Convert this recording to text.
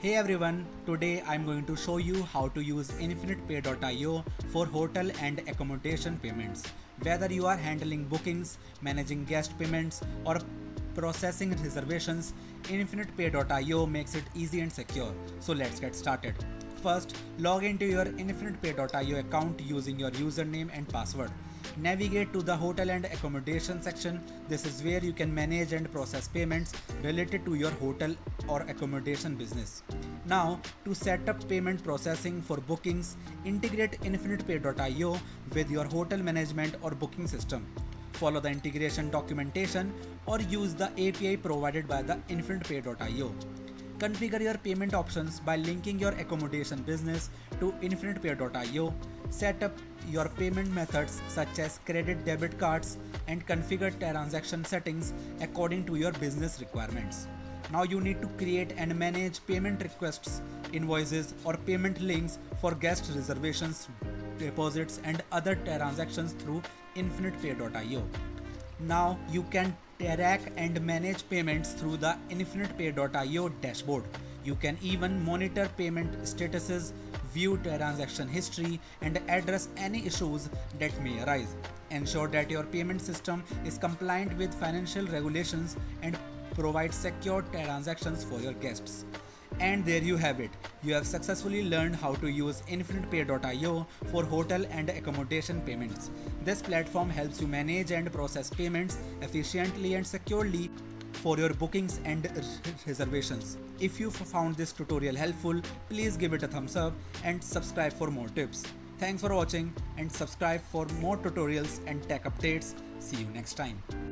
Hey everyone, today I'm going to show you how to use InfinitePay.io for hotel and accommodation payments. Whether you are handling bookings, managing guest payments, or processing reservations, InfinitePay.io makes it easy and secure. So let's get started. First, log into your InfinitePay.io account using your username and password. Navigate to the hotel and accommodation section. This is where you can manage and process payments related to your hotel or accommodation business. Now, to set up payment processing for bookings, integrate InfinitePay.io with your hotel management or booking system. Follow the integration documentation or use the API provided by the InfinitePay.io. Configure your payment options by linking your accommodation business to InfinitePay.io. Set up your payment methods such as credit debit cards and configure transaction settings according to your business requirements. Now you need to create and manage payment requests, invoices or payment links for guest reservations, deposits and other transactions through InfinitePay.io. Now you can track and manage payments through the InfinitePay.io dashboard. You can even monitor payment statuses, view transaction history, and address any issues that may arise. Ensure that your payment system is compliant with financial regulations and provides secure transactions for your guests. And there you have it. You have successfully learned how to use InfinitePay.io for hotel and accommodation payments. This platform helps you manage and process payments efficiently and securely for your bookings and reservations. If you found this tutorial helpful, please give it a thumbs up and subscribe for more tips. Thanks for watching and subscribe for more tutorials and tech updates. See you next time.